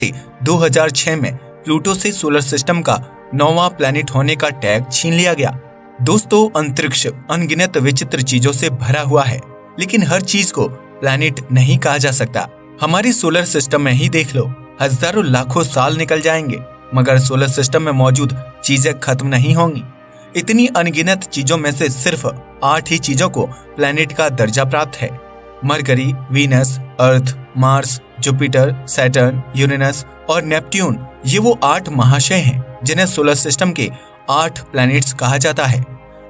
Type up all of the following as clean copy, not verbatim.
2006 में प्लूटो से solar system का 9वां प्लैनेट होने का टैग छीन लिया गया। दोस्तों, अंतरिक्ष अनगिनत विचित्र चीजों से भरा हुआ है, लेकिन हर चीज को प्लैनेट नहीं कहा जा सकता। हमारी सोलर सिस्टम में ही देख लो, हजारों लाखों साल निकल जाएंगे, मगर सोलर सिस्टम में मौजूद चीजें खत्म नहीं होंगी। इतनी अनगिनत चीजों में से सिर्फ 8 ही चीजों को प्लैनेट का दर्जा प्राप्त है। मरकरी, वीनस, अर्थ, मार्स, जुपिटर, सैटर्न, यूरेनस और नेपट्यून, ये वो 8 महाशय हैं जिन्हें सोलर सिस्टम के 8 प्लैनेट्स कहा जाता है,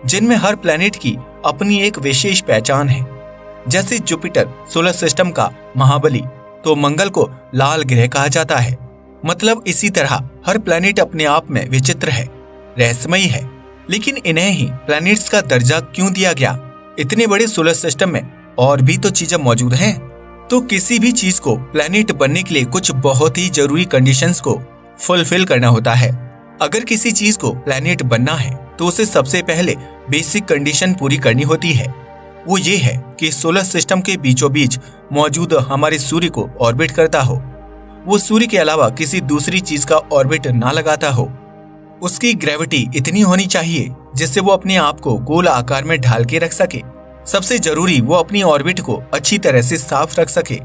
जिनमें हर प्लैनेट की अपनी एक विशेष पहचान है। जैसे जुपिटर सोलर सिस्टम का महाबली, तो मंगल को लाल ग्रह कहा जाता है। मतलब इसी तरह हर प्लैनेट अपने आप में विचित्र है, रहस्यमयी है। लेकिन इन्हें ही प्लैनेट्स का दर्जा क्यों दिया गया? इतने बड़े सोलर सिस्टम में और भी तो चीजें मौजूद हैं। तो किसी भी चीज को प्लैनेट बनने के लिए कुछ बहुत ही जरूरी कंडीशंस को फुलफिल करना होता है। अगर किसी चीज को प्लैनेट बनना है तो उसे सबसे पहले बेसिक कंडीशन पूरी करनी होती है। वो ये है कि सोलर सिस्टम के बीचों बीच मौजूद हमारे सूर्य को ऑर्बिट करता हो, वो सूर्य के अलावा किसी दूसरी चीज का ऑर्बिट ना लगाता हो, उसकी ग्रेविटी इतनी होनी चाहिए जिससे वो अपने आप को गोल आकार में ढाल के रख सके। सबसे जरूरी, वो अपनी ऑर्बिट को अच्छी तरह से साफ रख सके।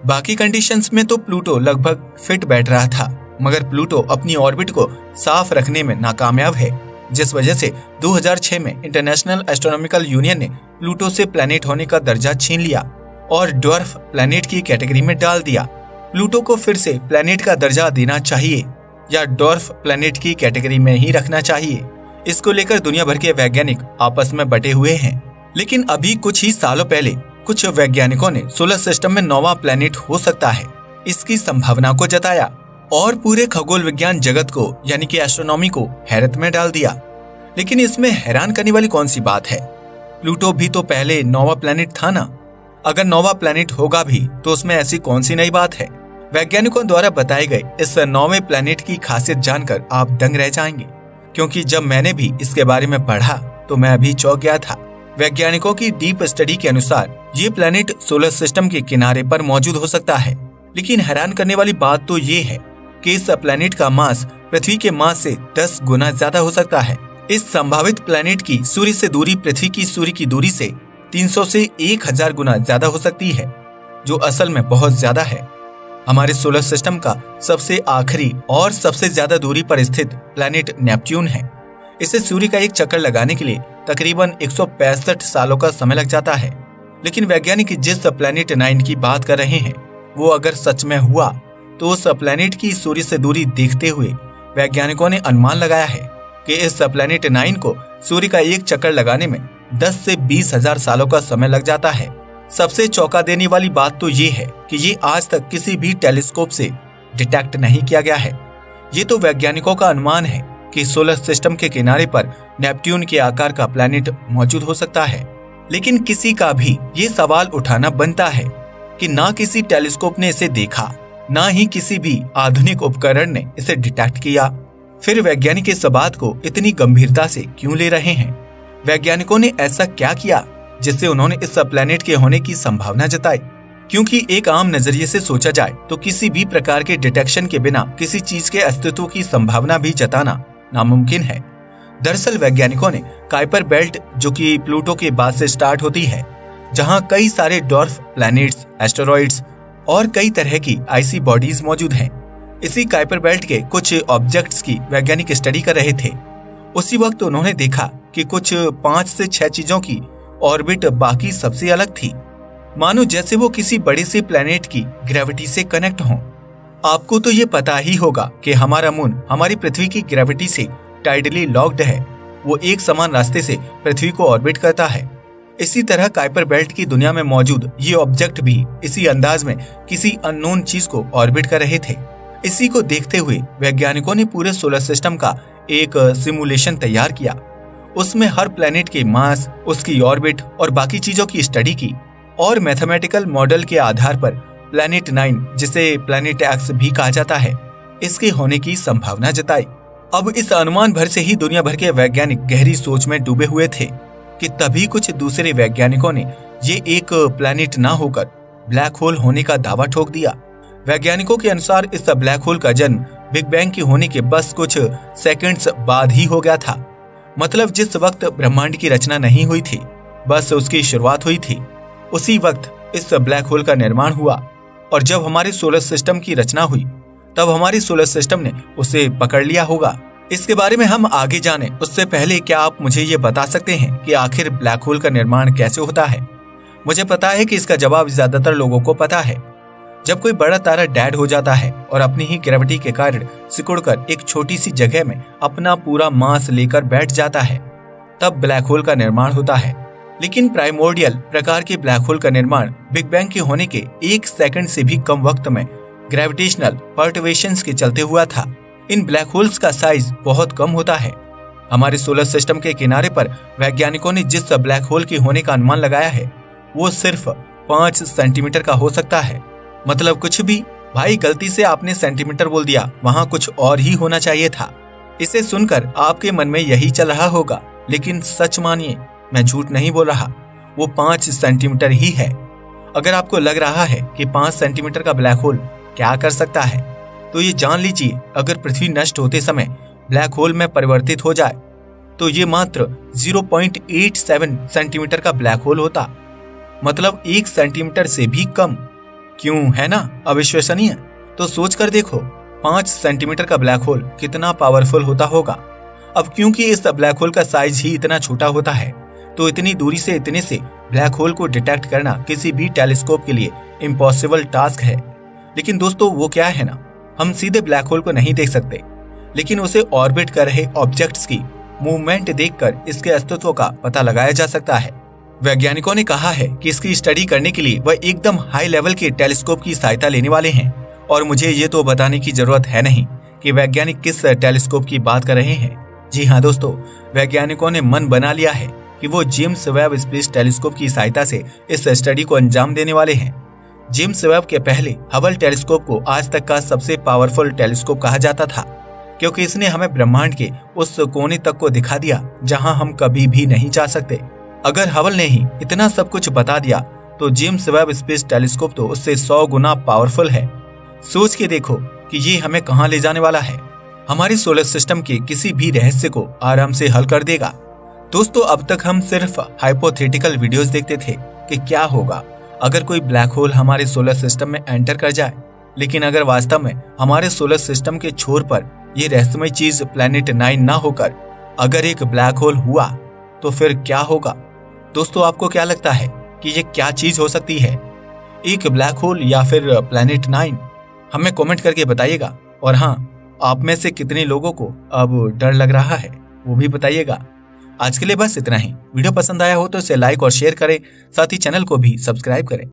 बाकी कंडीशंस में तो प्लूटो लगभग फिट बैठ रहा था, मगर प्लूटो अपनी ऑर्बिट को साफ रखने में नाकामयाब है, जिस वजह से 2006 में इंटरनेशनल एस्ट्रोनॉमिकल यूनियन ने प्लूटो से प्लैनेट होने का दर्जा छीन लिया और ड्वार्फ प्लैनेट की कैटेगरी में डाल दिया। प्लूटो को फिर से प्लैनेट का दर्जा देना चाहिए या ड्वार्फ प्लैनेट की कैटेगरी में ही रखना चाहिए। इसको लेकर दुनिया भर के वैज्ञानिक आपस में बटे हुए हैं। लेकिन अभी कुछ ही सालों पहले कुछ वैज्ञानिकों ने सोलर सिस्टम में 9वां प्लैनेट हो सकता है, इसकी संभावना को जताया और पूरे खगोल विज्ञान जगत को यानी कि एस्ट्रोनॉमी को हैरत में डाल दिया। लेकिन इसमें हैरान करने वाली कौन सी बात है? प्लूटो भी तो पहले 9वां प्लैनेट था ना। अगर 9वां प्लैनेट होगा भी तो उसमें ऐसी कौन सी नई बात है? वैज्ञानिकों द्वारा बताए गए इस 9वें प्लैनेट की खासियत जानकर आप दंग रह जाएंगे, क्योंकि जब मैंने भी इसके बारे में पढ़ा तो मैं अभी चौंक गया था। वैज्ञानिकों की डीप स्टडी के अनुसार ये प्लैनेट सोलर सिस्टम के किनारे पर मौजूद हो सकता है। लेकिन हैरान करने वाली बात तो ये है कि इस प्लैनेट का मास पृथ्वी के मास से 10 गुना ज्यादा हो सकता है। इस संभावित प्लैनेट की सूर्य से दूरी पृथ्वी की सूर्य की दूरी से 300 से 1000 गुना ज्यादा हो सकती है, जो असल में बहुत ज्यादा है। हमारे सोलर सिस्टम का सबसे आखिरी और सबसे ज्यादा दूरी पर स्थित प्लैनेट नेपट्यून है। इसे सूर्य का एक चक्कर लगाने के लिए तकरीबन 165 सालों का समय लग जाता है। लेकिन वैज्ञानिक जिस प्लैनेट 9 की बात कर रहे हैं, वो अगर सच में हुआ तो उस प्लैनेट की सूर्य से दूरी देखते हुए वैज्ञानिकों ने अनुमान लगाया है कि इस प्लैनेट 9 को सूर्य का एक चक्कर लगाने में 10 से 20,000 सालों का समय लग जाता है। सबसे चौंका देने वाली बात तो ये है कि ये आज तक किसी भी टेलीस्कोप से डिटेक्ट नहीं किया गया है। ये तो वैज्ञानिकों का अनुमान है कि सोलर सिस्टम के किनारे पर नेपट्यून के आकार का प्लैनेट मौजूद हो सकता है। लेकिन किसी का भी ये सवाल उठाना बनता है कि ना किसी टेलीस्कोप ने इसे देखा, ना ही किसी भी आधुनिक उपकरण ने इसे डिटेक्ट किया। फिर वैज्ञानिक इस बात को इतनी गंभीरता से क्यों ले रहे हैं? वैज्ञानिकों ने ऐसा क्या किया जिससे उन्होंने इस प्लैनेट के होने की संभावना जताई? क्योंकि एक आम नजरिए से सोचा जाए तो किसी भी प्रकार के डिटेक्शन के बिना किसी चीज के अस्तित्व की संभावना भी जताना नामुमकिन है। दरअसल वैज्ञानिकों ने काइपर बेल्ट, जो कि प्लूटो के बाद से स्टार्ट होती है, जहां कई सारे डॉर्फ प्लैनेट्स, एस्टेरॉइड्स और कई तरह की आइसी बॉडीज मौजूद हैं, इसी काइपर बेल्ट के कुछ ऑब्जेक्ट्स की वैज्ञानिक स्टडी कर रहे थे। उसी वक्त उन्होंने देखा कि कुछ 5 से 6 चीजों की ऑर्बिट बाकी सबसे अलग थी, मानो जैसे वो किसी बड़े से प्लैनेट की ग्रेविटी से कनेक्ट हों। आपको तो ये पता ही होगा कि हमारा मून हमारी पृथ्वी की ग्रेविटी से टाइडली लॉक्ड है, वो एक समान रास्ते से पृथ्वी को ऑर्बिट करता है। इसी तरह काइपर बेल्ट की दुनिया में मौजूद ये ऑब्जेक्ट भी इसी अंदाज में किसी अननोन चीज को ऑर्बिट कर रहे थे। इसी को देखते हुए वैज्ञानिकों ने पूरे सोलर सिस्टम का एक सिमुलेशन तैयार किया। उसमें हर प्लैनेट के मास, उसकी ऑर्बिट और बाकी चीजों की स्टडी की और मैथमेटिकल मॉडल के आधार पर प्लैनेट 9, जिसे प्लैनेट एक्स भी कहा जाता है, इसके होने की संभावना जताई। अब इस अनुमान भर से ही दुनिया भर के वैज्ञानिक गहरी सोच में डूबे हुए थे कि तभी कुछ दूसरे वैज्ञानिकों ने ये एक प्लैनेट ना होकर ब्लैक होल होने का दावा ठोक दिया। वैज्ञानिकों के अनुसार इस ब्लैक होल का जन्म बिग बैंग की होने के बस कुछ सेकंड्स बाद ही हो गया था। मतलब जिस वक्त ब्रह्मांड की रचना नहीं हुई थी, बस उसकी शुरुआत हुई थी, उसी वक्त इस ब्लैक होल का निर्माण हुआ। और जब हमारे सोलर सिस्टम की रचना हुई तब हमारी सोलर सिस्टम ने उसे पकड़ लिया होगा। इसके बारे में हम आगे जाने उससे पहले क्या आप मुझे ये बता सकते हैं कि आखिर ब्लैक होल का निर्माण कैसे होता है? मुझे पता है कि इसका जवाब ज्यादातर लोगों को पता है। जब कोई बड़ा तारा डेड हो जाता है और अपनी ही ग्रेविटी के कारण सिकुड़कर एक छोटी सी जगह में अपना पूरा मास लेकर बैठ जाता है, तब ब्लैक होल का निर्माण होता है। लेकिन प्राइमोर्डियल प्रकार के ब्लैक होल का निर्माण बिग बैंग के होने के 1 सेकंड से भी कम वक्त में ग्रेविटेशनल पर्टर्बेशंस के चलते हुआ था। इन ब्लैक होल्स का साइज बहुत कम होता है। हमारे सोलर सिस्टम के किनारे पर वैज्ञानिकों ने जिस ब्लैक होल के होने का अनुमान लगाया है वो सिर्फ 5 सेंटीमीटर का हो सकता है। मतलब कुछ भी भाई, गलती से आपने सेंटीमीटर बोल दिया, वहाँ कुछ और ही होना चाहिए था। इसे सुनकर आपके मन में यही चल रहा होगा, लेकिन सच मानिए मैं झूठ नहीं बोल रहा, वो 5 सेंटीमीटर ही है। अगर आपको लग रहा है कि 5 सेंटीमीटर का ब्लैक होल क्या कर सकता है, तो ये जान लीजिए अगर पृथ्वी नष्ट होते समय ब्लैक होल में परिवर्तित हो जाए तो ये मात्र 0.87 सेंटीमीटर का ब्लैक होल होता। मतलब 1 सेंटीमीटर से भी कम। क्यों, है ना अविश्वसनीय? तो सोच कर देखो 5 सेंटीमीटर का ब्लैक होल कितना पावरफुल होता होगा। अब क्योंकि इस ब्लैक होल का साइज ही इतना छोटा होता है, तो इतनी दूरी से इतने से ब्लैक होल को डिटेक्ट करना किसी भी टेलीस्कोप के लिए इम्पॉसिबल टास्क है। लेकिन दोस्तों वो क्या है ना, हम सीधे ब्लैक होल को नहीं देख सकते, लेकिन उसे ऑर्बिट कर रहे ऑब्जेक्ट्स की मूवमेंट देखकर इसके अस्तित्व का पता लगाया जा सकता है। वैज्ञानिकों ने कहा है कि इसकी स्टडी करने के लिए वह एकदम हाई लेवल के टेलीस्कोप की सहायता लेने वाले हैं। और मुझे ये तो बताने की जरूरत है नहीं कि वैज्ञानिक किस टेलीस्कोप की बात कर रहे हैं। जी हाँ दोस्तों, वैज्ञानिकों ने मन बना लिया है कि वो जेम्स वेब स्पेस टेलीस्कोप की सहायता से इस स्टडी को अंजाम देने वाले हैं। जेम्स वेब के पहले हबल टेलीस्कोप को आज तक का सबसे पावरफुल टेलीस्कोप कहा जाता था, क्योंकि इसने हमें ब्रह्मांड के उस कोने तक को दिखा दिया जहां हम कभी भी नहीं जा सकते। अगर हबल ने ही इतना सब कुछ बता दिया तो जेम्स वेब स्पेस टेलीस्कोप तो उससे 100 गुना पावरफुल है। सोच के देखो कि ये हमें कहां ले जाने वाला है। हमारे सोलर सिस्टम के किसी भी रहस्य को आराम से हल कर देगा। दोस्तों, अब तक हम सिर्फ हाइपोथेटिकल वीडियोस देखते थे कि क्या होगा अगर कोई ब्लैक होल हमारे सोलर सिस्टम में एंटर कर जाए। लेकिन अगर वास्तव में हमारे सोलर सिस्टम के छोर पर ये रहस्यमय चीज प्लैनेट 9 ना होकर अगर एक ब्लैक होल हुआ तो फिर क्या होगा? दोस्तों, आपको क्या लगता है कि ये क्या चीज हो सकती है, एक ब्लैक होल या फिर प्लैनेट 9? हमें कमेंट करके बताइएगा। और हाँ, आप में से कितने लोगों को अब डर लग रहा है वो भी बताइएगा। आज के लिए बस इतना ही। वीडियो पसंद आया हो तो इसे लाइक और शेयर करें, साथ ही चैनल को भी सब्सक्राइब करें।